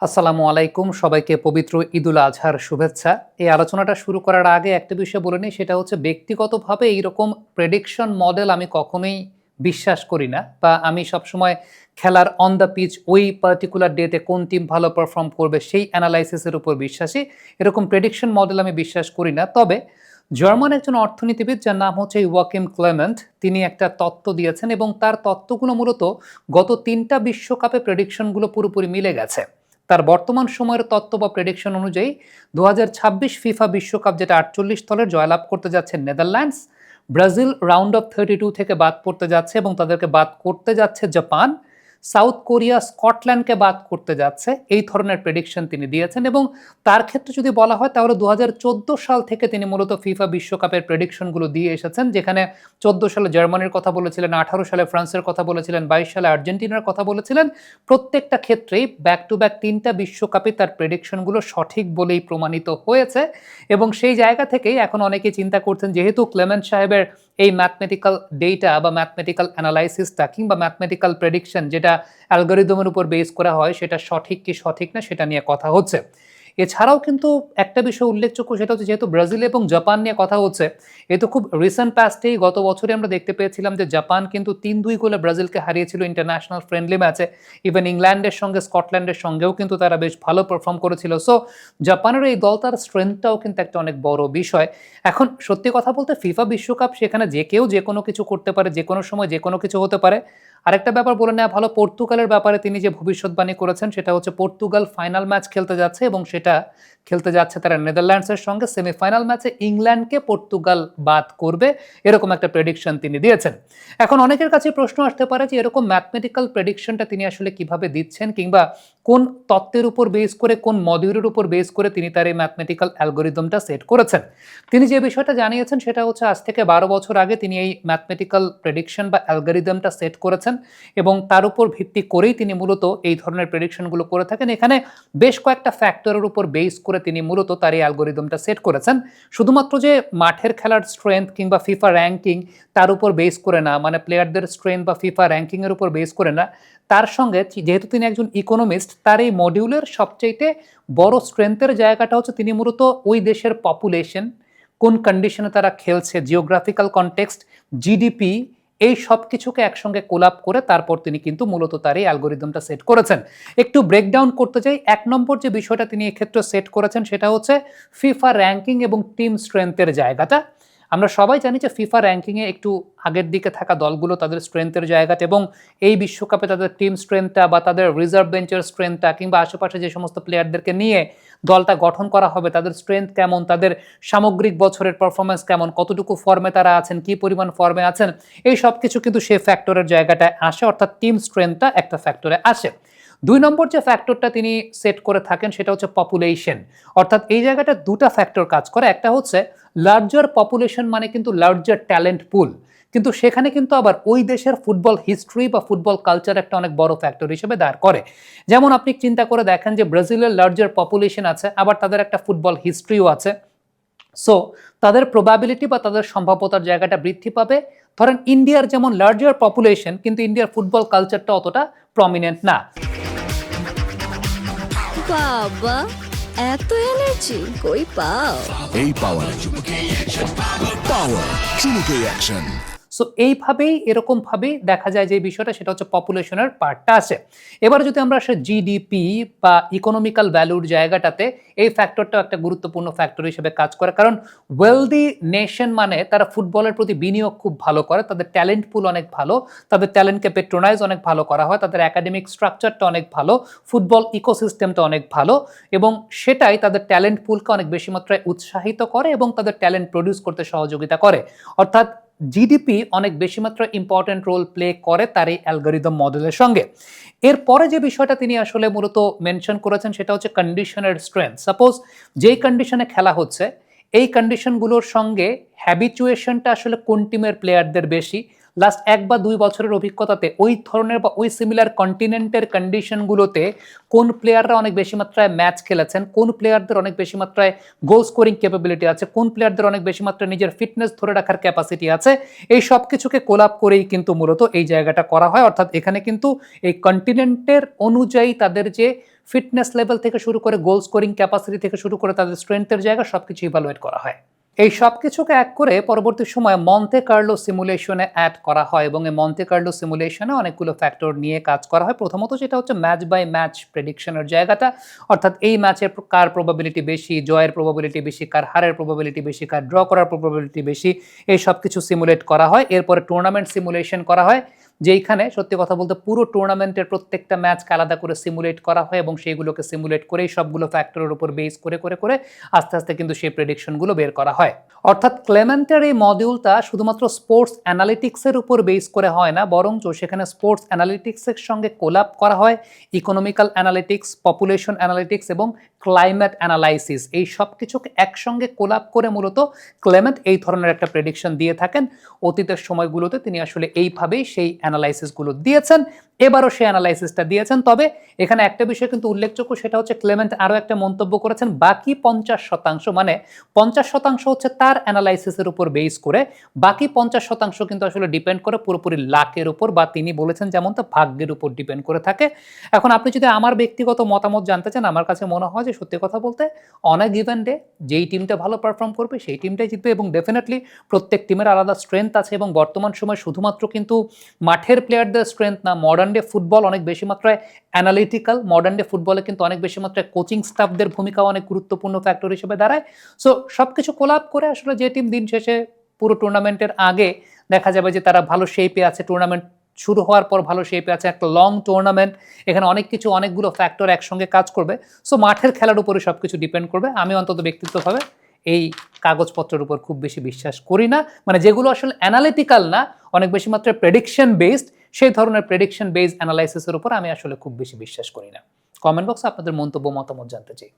আসসালামু আলাইকুম, সবাইকে পবিত্র ঈদুল আজহার শুভেচ্ছা। এই আলোচনাটা শুরু করার আগে একটা বিষয় বলে নিই, সেটা হচ্ছে ব্যক্তিগতভাবে এইরকম প্রেডিকশন মডেল আমি কখনোই বিশ্বাস করি না, বা আমি সবসময় খেলার অন দ্য পিচ ওই পার্টিকুলার ডেতে কোন টিম ভালো পারফর্ম করবে সেই অ্যানালাইসিসের উপর বিশ্বাসী। এরকম প্রেডিকশন মডেল আমি বিশ্বাস করি না। তবে জার্মান একজন অর্থনীতিবিদ যার নাম হচ্ছে ইওয়াকিম ক্লেমেন্ট, তিনি একটা তত্ত্ব দিয়েছেন এবং তার তত্ত্বগুলো মূলত গত ৩টা বিশ্বকাপে প্রেডিকশনগুলো পুরোপুরি মিলে গেছে। তার বর্তমান সময়ের তত্ত্ব বা প্রেডিকশন অনুযায়ী ২০২৬ ফিফা বিশ্বকাপ, যেটা ৪৮ দলের, জয়লাভ করতে যাচ্ছে নেদারল্যান্ডস। ব্রাজিল রাউন্ড অফ 32 থেকে বাদ পড়তে যাচ্ছে এবং তাদেরকে বাদ করতে যাচ্ছে জাপান। সাউথ কোরিয়া স্কটল্যান্ডকে বাদ করতে যাচ্ছে। এই ধরনের প্রেডিকশন তিনি দিয়েছেন এবং তার ক্ষেত্রে যদি বলা হয় তাহলে ২০১৪ সাল থেকে তিনি মূলত ফিফা বিশ্বকাপের প্রেডিকশনগুলো দিয়ে এসেছেন, যেখানে ১৪ সালে জার্মানির কথা বলেছিলেন, ১৮ সালে ফ্রান্সের কথা বলেছিলেন, ২২ সালে আর্জেন্টিনার কথা বলেছিলেন। প্রত্যেকটা ক্ষেত্রেই ব্যাক টু ব্যাক ৩টা বিশ্বকাপে তার প্রেডিকশনগুলো সঠিক বলেই প্রমাণিত হয়েছে। এবং সেই জায়গা থেকেই এখন অনেকেই চিন্তা করছেন, যেহেতু ক্লেমেন্ট সাহেবের এই ম্যাথমেটিক্যাল ডেটা বা ম্যাথমেটিক্যাল অ্যানালাইসিসটা কিংবা ম্যাথমেটিক্যাল প্রেডিকশন, যেটা অ্যালগরিদমের উপর বেস করা হয়, সেটা সঠিক কি সঠিক না সেটা নিয়ে কথা হচ্ছে। এছাড়াও কিন্তু একটা বিষয় উল্লেখযোগ্য, সেটা হচ্ছে যেহেতু ব্রাজিল এবং জাপান নিয়ে কথা হচ্ছে, এ তো খুব রিসেন্ট পাস্টেই গত বছরে আমরা দেখতে পেয়েছিলাম যে জাপান কিন্তু ৩-২ গোলে ব্রাজিলকে হারিয়েছিল ইন্টারন্যাশনাল ফ্রেন্ডলি ম্যাচে। ইভেন ইংল্যান্ডের সঙ্গে স্কটল্যান্ডের সঙ্গেও কিন্তু তারা বেশ ভালো পারফর্ম করেছিল। সো জাপানের এই দল, তার স্ট্রেংথটাও কিন্তু একটা অনেক বড় বিষয়। এখন সত্যি কথা বলতে ফিফা বিশ্বকাপ, সেখানে যে কেউ যে কোনো কিছু করতে পারে, যে কোনো সময় যে কোনো কিছু হতে পারে। আরেকটা ব্যাপার বলে নেওয়া ভালো, পর্তুগালের ব্যাপারে তিনি যে ভবিষ্যৎবাণী করেছেন, সেটা হচ্ছে পর্তুগাল ফাইনাল ম্যাচ খেলতে যাচ্ছে এবং সেটা খেলতে যাচ্ছে তারা নেদারল্যান্ডসের সঙ্গে। সেমিফাইনাল ম্যাচে ইংল্যান্ডকে পর্তুগাল বাদ করবে, এরকম একটা প্রেডিকশন তিনি দিয়েছেন। এখন অনেকের কাছে প্রশ্ন আসতে পারে যে এরকম ম্যাথমেটিক্যাল প্রেডিকশনটা তিনি আসলে কিভাবে দিচ্ছেন, কিংবা কোন তত্ত্বের উপর বেস করে, কোন মডিউলের উপর বেস করে তিনি তার এই ম্যাথমেটিক্যাল অ্যালগরিদমটা সেট করেছেন। তিনি যে বিষয়টা জানিয়েছেন সেটা হচ্ছে আজ থেকে ১২ বছর আগে তিনি এই ম্যাথমেটিক্যাল প্রেডিকশন বা অ্যালগরিদমটা সেট করেছেন এবং তার উপর ভিত্তি করেই তিনি মূলত এই ধরনের প্রেডিকশনগুলো করে থাকেন। এখানে বেশ কয়েকটা ফ্যাক্টরের উপর বেস করে তিনি মূলত তার এই অ্যালগরিদমটা সেট করেছেন। শুধুমাত্র যে মাঠের খেলার স্ট্রেংথ কিংবা ফিফা র্যাঙ্কিং তার উপর বেস করে না, মানে প্লেয়ারদের স্ট্রেংথ বা ফিফা র্যাঙ্কিংয়ের উপর বেস করে না, তার সঙ্গে যেহেতু তিনি একজন ইকোনমিস্ট, তার এই মডিউলের সবচাইতে বড় স্ট্রেংথের জায়গাটা হচ্ছে তিনি মূলত ওই দেশের পপুলেশন, কোন কন্ডিশনে তারা খেলছে, জিওগ্রাফিক্যাল কনটেক্সট, জিডিপি, এই সব কিছুকে একসঙ্গে কোলাপ করে তারপর তিনি কিন্তু মূলত তার এই অ্যালগরিদমটা সেট করেছেন। একটু ব্রেকডাউন করতে চাই। ১ নম্বর যে বিষয়টা তিনি এক্ষেত্রে সেট করেছেন সেটা হচ্ছে ফিফা র্যাঙ্কিং এবং টিম স্ট্রেংথের জায়গাটা। আমরা সবাই জানি যে ফিফা র্যাঙ্কিংয়ে একটু আগের দিকে থাকা দলগুলো তাদের স্ট্রেংথের জায়গাটা এবং এই বিশ্বকাপে তাদের টিম স্ট্রেংথটা বা তাদের রিজার্ভ বেঞ্চের স্ট্রেংথটা কিংবা আশেপাশে যে সমস্ত প্লেয়ারদেরকে নিয়ে দলটা গঠন করা হবে, তাদের স্ট্রেংথ কেমন, তাদের সামগ্রিক বছরের পারফরমেন্স কেমন, কতটুকু ফর্মে তারা আছেন, কি পরিমাণ ফর্মে আছেন, এই সব কিছু কিন্তু সেই ফ্যাক্টরের জায়গাটায় আসে, অর্থাৎ টিম স্ট্রেংথটা একটা ফ্যাক্টরে আসে। ২ নম্বর যে ফ্যাক্টরটা তিনি সেট করে থাকেন সেটা হচ্ছে পপুলেশন। অর্থাৎ এই জায়গাটা ২টা ফ্যাক্টর কাজ করে। একটা হচ্ছে লার্জার পপুলেশন, মানে কিন্তু লার্জার ট্যালেন্ট পুল, কিন্তু সেখানে কিন্তু আবার ওই দেশের ফুটবল হিস্ট্রি বা ফুটবল কালচার একটা অনেক বড় ফ্যাক্টর হিসেবে দাঁড় করে। যেমন আপনি চিন্তা করে দেখেন যে ব্রাজিলের লার্জার পপুলেশন আছে, আবার তাদের একটা ফুটবল হিস্ট্রিও আছে। সো তাদের প্রবাবিলিটি বা তাদের সম্ভাব্যতার জায়গাটা বৃদ্ধি পাবে। ধরেন ইন্ডিয়ার যেমন লার্জার পপুলেশন, কিন্তু ইন্ডিয়ার ফুটবল কালচারটা অতটা প্রমিনেন্ট না। বাবা, এত এনার্জি কই পাও? এই পাওয়ার চুমুকে অ্যাকশন। সো এইভাবেই, এরকমভাবেই দেখা যায় যে বিষয়টা, সেটা হচ্ছে পপুলেশনের পার্টটা আছে। এবার যদি আমরা আসলে জিডিপি বা ইকোনমিক্যাল ভ্যালুর জায়গাটাতে, এই ফ্যাক্টরটাও একটা গুরুত্বপূর্ণ ফ্যাক্টর হিসেবে কাজ করে, কারণ ওয়েলদি নেশন মানে তারা ফুটবলের প্রতি বিনিয়োগ খুব ভালো করে, তাদের ট্যালেন্ট পুল অনেক ভালো, তাদের ট্যালেন্টকে পেট্রোনাইজ অনেক ভালো করা হয়, তাদের একাডেমিক স্ট্রাকচারটা অনেক ভালো, ফুটবল ইকোসিস্টেমটা অনেক ভালো, এবং সেটাই তাদের ট্যালেন্ট পুলকে অনেক বেশি মাত্রায় উৎসাহিত করে এবং তাদের ট্যালেন্ট প্রডিউস করতে সহযোগিতা করে। অর্থাৎ জিডিপি অনেক বেশি মাত্রায় ইম্পর্টেন্ট রোল প্লে করে তার এই অ্যালগরিদম মডেলের সঙ্গে। এরপরে যে বিষয়টা তিনি আসলে মূলত মেনশন করেছেন সেটা হচ্ছে কন্ডিশনের স্ট্রেংথ। সাপোজ যেই কন্ডিশনে খেলা হচ্ছে, এই কন্ডিশনগুলোর সঙ্গে হ্যাবিচুয়েশনটা আসলে কোন টিমের প্লেয়ারদের বেশি, লাস্ট ১ বা ২ বছরের অভিজ্ঞতাতে ওই ধরনের বা ওই সিমিলার কন্টিনেন্টের কন্ডিশনগুলোতে কোন প্লেয়াররা অনেক বেশি মাত্রায় ম্যাচ খেলেছেন, কোন প্লেয়ারদের অনেক বেশি মাত্রায় গোল স্কোরিং ক্যাপাবিলিটি আছে, কোন প্লেয়ারদের অনেক বেশি মাত্রায় নিজের ফিটনেস ধরে রাখার ক্যাপাসিটি আছে, এই সব কিছুকে কোলাপ করেই কিন্তু মূলত এই জায়গাটা করা হয়। অর্থাৎ এখানে কিন্তু এই কন্টিনেন্টের অনুযায়ী তাদের যে ফিটনেস লেভেল থেকে শুরু করে গোল স্কোরিং ক্যাপাসিটি থেকে শুরু করে তাদের স্ট্রেংথের জায়গা সবকিছু ইভালুয়েট করা হয়। এই সব কিছুকে এক করে পরবর্তী সময়ে মন্তে কার্লো সিমুলেশনে অ্যাড করা হয় এবং এই মন্তে কার্লো সিমুলেশনে অনেকগুলো ফ্যাক্টর নিয়ে কাজ করা হয়। প্রথমত যেটা হচ্ছে ম্যাচ বাই ম্যাচ প্রেডিকশনের জায়গাটা, অর্থাৎ এই ম্যাচের কার প্রবাবিলিটি বেশি, জয়ের প্রবাবিলিটি বেশি, কার হারের প্রবাবিলিটি বেশি, কার ড্র করার প্রবাবিলিটি বেশি, এই সব কিছু সিমুলেট করা হয়। এরপরে টুর্নামেন্ট সিমুলেশন করা হয়, যেইখানে সত্যি কথা বলতে পুরো টুর্নামেন্টের প্রত্যেকটা ম্যাচকে আলাদা করে সিমুলেট করা হয় এবং সেইগুলোকে সিমুলেট করেই সবগুলো ফ্যাক্টরের উপর বেস করে করে করে আস্তে আস্তে কিন্তু সেই প্রেডিকশনগুলো বের করা হয়। অর্থাৎ ক্লেমেন্টের এই মডিউলটা শুধুমাত্র স্পোর্টস অ্যানালিটিক্সের উপর বেস করে হয় না, বরঞ্চ সেখানে স্পোর্টস অ্যানালিটিক্সের সঙ্গে কোলাপ করা হয় ইকোনমিক্যাল অ্যানালিটিক্স, পপুলেশন অ্যানালিটিক্স এবং ক্লাইমেট অ্যানালাইসিস। এই সব কিছুকে একসঙ্গে কোলাপ করে মূলত ক্লেমেন্ট এই ধরনের একটা প্রেডিকশন দিয়ে থাকেন। অতীতের সময়গুলোতে তিনি আসলে এইভাবেই সেই অ্যানালাইসিসগুলো দিয়েছেন, এবারও সেই অ্যানালাইসিসটা দিয়েছেন। তবে এখানে একটা বিষয় কিন্তু উল্লেখযোগ্য, সেটা হচ্ছে ক্লেমেন্ট আরও একটা মন্তব্য করেছেন, বাকি 50% মানে 50% হচ্ছে তার অ্যানালাইসিসের উপর বেস করে, বাকি 50% কিন্তু আসলে ডিপেন্ড করে পুরোপুরি লাকের উপর, বা তিনি বলেছেন যেমনটা ভাগ্যের উপর ডিপেন্ড করে থাকে। এখন আপনি যদি আমার ব্যক্তিগত মতামত জানতে চান, আমার কাছে মনে হয় যে সত্যি কথা বলতে অন এ গিভেন ডে যেই টিমটা ভালো পারফর্ম করবে সেই টিমটাই জিতবে এবং ডেফিনেটলি প্রত্যেক টিমের আলাদা স্ট্রেংথ আছে এবং বর্তমান সময় শুধুমাত্র কিন্তু মাঠের প্লেয়ারদের স্ট্রেংথ না, মডার্ন ডে ফুটবল অনেক বেশি মাত্রায় অ্যানালিটিক্যাল, মডার্ন ডে ফুটবলে কিন্তু অনেক বেশি মাত্রায় কোচিং স্টাফদের ভূমিকাও অনেক গুরুত্বপূর্ণ ফ্যাক্টর হিসেবে দাঁড়ায়। সো সব কিছু কোলাপ করে আসলে যে টিম দিন শেষে পুরো টুর্নামেন্টের আগে দেখা যাবে যে তারা ভালো শেপে আছে, টুর্নামেন্ট শুরু হওয়ার পর ভালো শেপে আছে, একটা লং টুর্নামেন্ট, এখানে অনেক কিছু অনেকগুলো ফ্যাক্টর একসঙ্গে কাজ করবে। সো মাঠের খেলার উপরে সব কিছু ডিপেন্ড করবে। আমি অন্তত ব্যক্তিগতভাবে এই কাগজপত্রের উপর খুব বেশি বিশ্বাস করি না, মানে যেগুলো আসলে অ্যানালিটিক্যাল না, অনেক বেশি মাত্রায় প্রেডিকশন বেসড, সেই ধরনের প্রেডিকশন বেসড অ্যানালাইসিসের উপর আমি আসলে খুব বেশি বিশ্বাস করি না। কমেন্ট বক্সে আপনাদের মন্তব্য মতামত জানতে চাই।